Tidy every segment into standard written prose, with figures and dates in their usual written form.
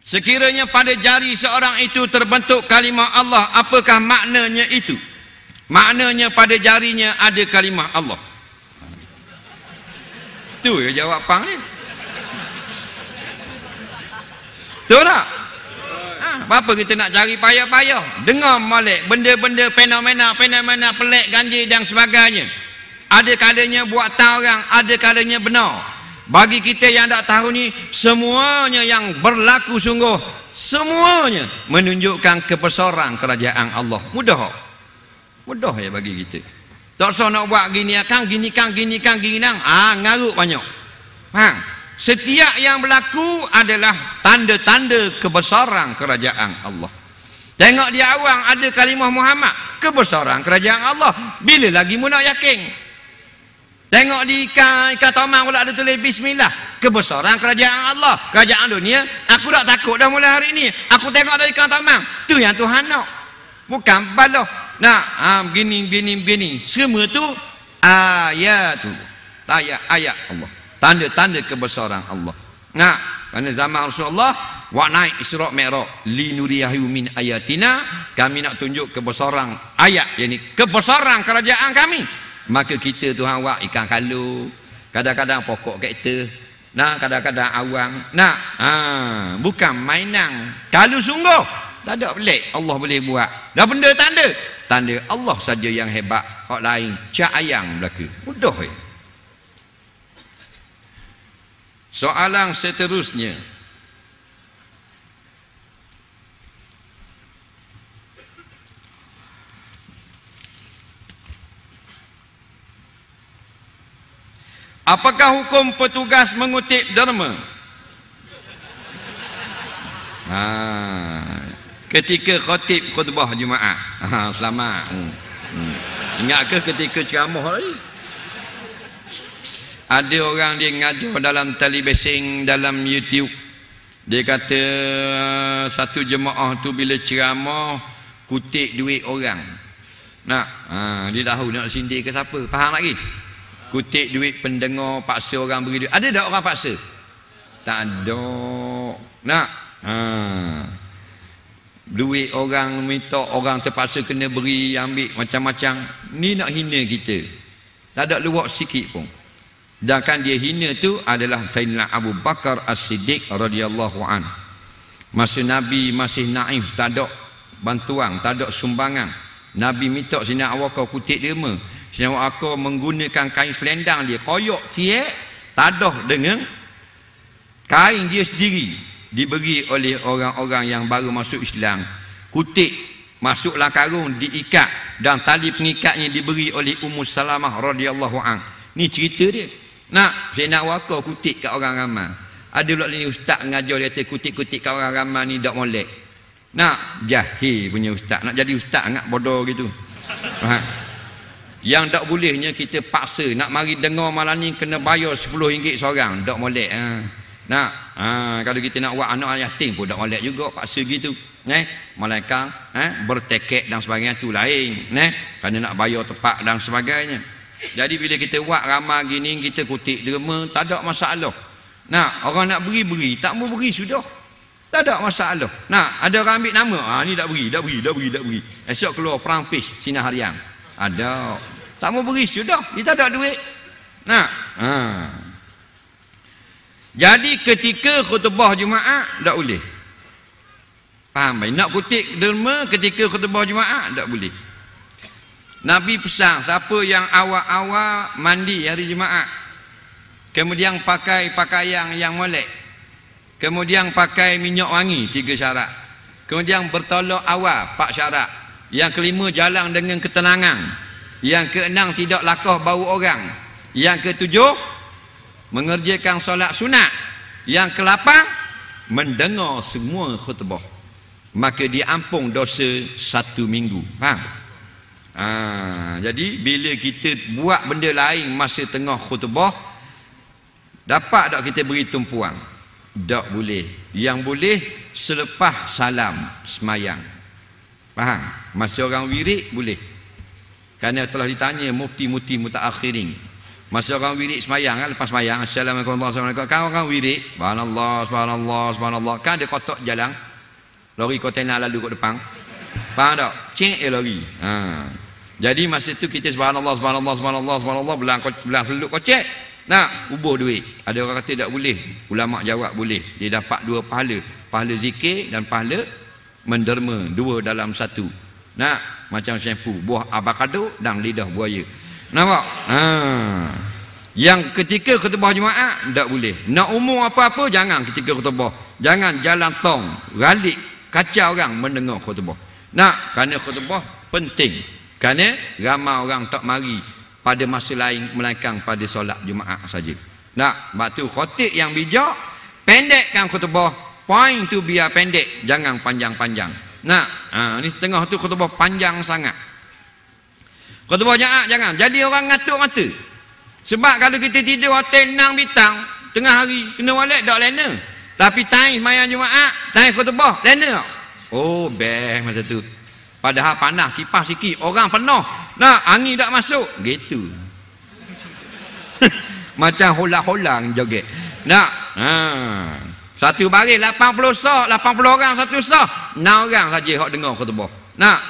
Sekiranya pada jari seorang itu terbentuk kalimah Allah, apakah maknanya itu? Maknanya pada jarinya ada kalimah Allah. Tu ya jawapan ni. Betul tak? Apa kita nak cari payah-payah? Dengar molek benda-benda fenomena pelik, ganjil dan sebagainya. Ada kalanya buat tahu orang, ada kalanya benar. Bagi kita yang tak tahu ni, semuanya yang berlaku sungguh, semuanya menunjukkan kebesaran kerajaan Allah. Mudah ya bagi kita. Tak usah nak buat gini nang. Ngarut banyak. Faham? Setiap yang berlaku adalah tanda-tanda kebesaran kerajaan Allah. Tengok di awang ada kalimah Muhammad, kebesaran kerajaan Allah. Bila lagi mu nak yakin? Tengok di ikan tomang pula ada tulis bismillah, kebesaran kerajaan Allah, kerajaan dunia. Aku tak takut dah mulai hari ni. Aku tengok dari ikan tomang, tu yang Tuhan nak, bukan baloh. Nah, begini. Semua tu ayat Allah, tanda-tanda kebesaran Allah. Nah, pada zaman Rasulullah wa naik Isra Mi'raj li nuriyahu min ayatina, kami nak tunjuk kebesaran ayat, yakni kebesaran kerajaan kami. Maka kita Tuhan buat ikan kalu, kadang-kadang pokok kereta, kadang-kadang awang. Bukan mainan. Kalu sungguh, tak ada pelik Allah boleh buat. Dah benda tanda Allah saja yang hebat. Hak lain cak ayang belaka. Mudah ya. Soalan seterusnya, apakah hukum petugas mengutip derma? Ketika khatib khutbah Jumaat. Selamat. Ingat ke ketika ceramah tadi? Ada orang dia ngajar dalam televisi, dalam YouTube. Dia kata satu jemaah tu bila ceramah kutip duit orang. Dia tahu nak sindir ke siapa. Faham lagi? Kutip duit pendengar, paksa orang beri duit. Ada tak orang paksa? Tak ada. Duit orang minta, orang terpaksa kena beri, ambil macam-macam. Ni nak hina kita. Tak ada luak sikit pun. Sedangkan dia hina tu adalah Sayyidina Abu Bakar As-Siddiq radhiyallahu an. Masa Nabi masih naif, tak ada bantuan, tak ada sumbangan. Nabi minta Sayyidina Abu Bakar kutip derma. Sayyidina Abu Bakar menggunakan kain selendang dia, koyok ciek, tadah dengan kain dia sendiri, diberi oleh orang-orang yang baru masuk Islam. Kutip masuklah karung, diikat, dan tali pengikatnya diberi oleh Ummu Salamah radhiyallahu an. Ni cerita dia. Saya nak wakar kutip kat orang ramai. Ada pula ni ustaz ngajar dia kata kutip-kutip kat orang ramai ni tak molek. Jahil punya ustaz, nak jadi ustaz sangat bodoh gitu. Yang tak bolehnya kita paksa nak mari dengar malam ni kena bayar RM10 seorang, tak molek. Kalau kita nak buat anak yatim pun tak molek juga, paksa gitu. Malaikat bertekad dan sebagainya tu lain. Kerana nak bayar tepat dan sebagainya. Jadi bila kita buat ramai gini, kita kutip derma, tak ada masalah. Orang nak beri, tak mau beri sudah. Tak ada masalah. Ada orang ambil nama, ni tak beri. Esok keluar perang pis Cina harian. Ada. Tak mau beri sudah, dia tak ada duit. Jadi ketika khutbah Jumaat tak boleh. Faham baik? Nak kutip derma ketika khutbah Jumaat tak boleh. Nabi pesan siapa yang awal-awal mandi hari Jumaat, kemudian pakai pakaian yang molek, kemudian pakai minyak wangi, 3 syarat, kemudian bertolak awal, 4 syarat, yang kelima jalan dengan ketenangan, yang keenam tidak lakah bau orang, yang ketujuh mengerjakan solat sunat, yang ke-8 mendengar semua khutbah, maka diampung dosa 1 minggu. Faham? Jadi bila kita buat benda lain masa tengah khutbah, dapat tak kita beri tumpuan? Tak boleh. Yang boleh selepas salam semayang. Faham? Masa orang wirid boleh. Kerana telah ditanya mufti-mufti mutaakhirin, Masa orang wirid semayang kan, lepas semayang, Assalamualaikum warahmatullahi wabarakatuh. Kan orang wirid, subhanallah, subhanallah, subhanallah. Kan ada kotak jalan, lori kontainer lalu kat depan. Faham tak? Cek lori. Jadi masa tu kita subhanallah, subhanallah, subhanallah, subhanallah, belang seluk kocek. Nak ubuh duit. Ada orang kata tak boleh. Ulama jawab boleh. Dia dapat dua pahala. Pahala zikir dan pahala menderma, dua dalam satu. Nak macam syampu, buah avocado dan lidah buaya. Nampak? Yang ketika khutbah Jumaat tak boleh. Nak umum apa-apa jangan ketika khutbah. Jangan jalan tong, ralik, kacau orang mendengar khutbah. Nak, kerana khutbah penting. Kerana ramai orang tak mari pada masa lain melainkan pada solat Jumaat saja. Nak, sebab tu khatib yang bijak pendekkan khutbah. Point tu biar pendek, jangan panjang-panjang. Nak, ni setengah tu khutbah panjang sangat. Khutbah Jumaat jangan jadi orang ngatuk mata. Sebab kalau kita tidur hotel 6 bintang tengah hari kena walik tak lena. Tapi time sembahyang Jumaat, time khutbah lena. Oh, best masa tu. Padahal panas kipas sikit, orang penuh. Nak angin tak masuk, gitu. Macam holang-holang joget. Nak, satu baris 80 sah, 80 orang satu sah. 6 orang saja hok dengar khutbah. Nak,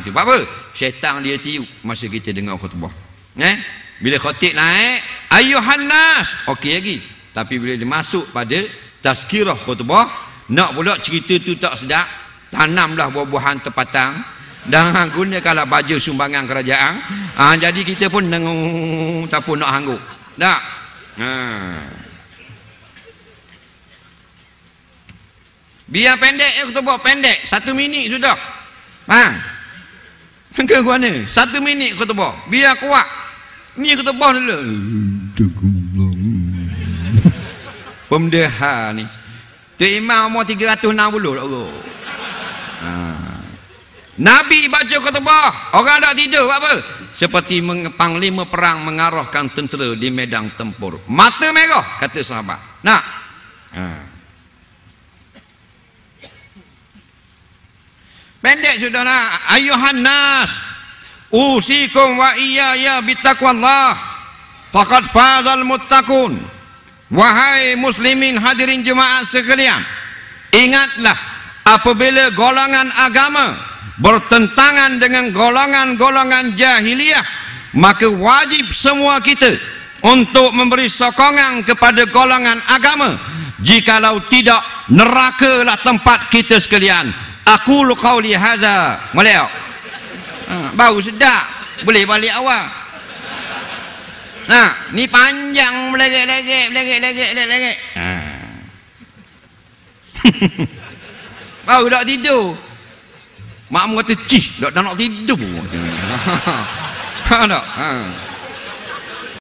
tu apa? Syaitan dia tiup masa kita dengar khutbah. Bila khatib naik, ayuhan nas, okey lagi. Tapi bila dia masuk pada tazkirah khutbah, nak pula cerita tu tak sedap, tanamlah buah-buahan tempatang dan gunakanlah baju sumbangan kerajaan. Jadi kita pun nengung, tak pun nak hangguk. Tak? Biar pendek khutbah, pendek 1 minit sudah. Faham? Ke mana? 1 minit khutbah, biar kuat. Ni khutbah dulu. Pemdeha ni. Tu imam umur 360 tak urut. Nabi baca khutbah, orang tak tidur apa? Seperti panglima perang mengarahkan tentera di medan tempur. Mata merah kata sahabat. Nak. Pendek sudah nak. Ayuhan nas, usikum wa iyaya bitaqwallah faqad fazal muttaqun. Wahai muslimin hadirin jemaah sekalian, ingatlah apabila golongan agama bertentangan dengan golongan-golongan jahiliyah, maka wajib semua kita untuk memberi sokongan kepada golongan agama. Jikalau tidak, nerakalah tempat kita sekalian. Aku qauli hadza. Boleh tak? Baru sedap. Boleh balik awal. Ni panjang melegek. Baru tak tidur. Mak mu kata, cih, tak nak tidur. Tak.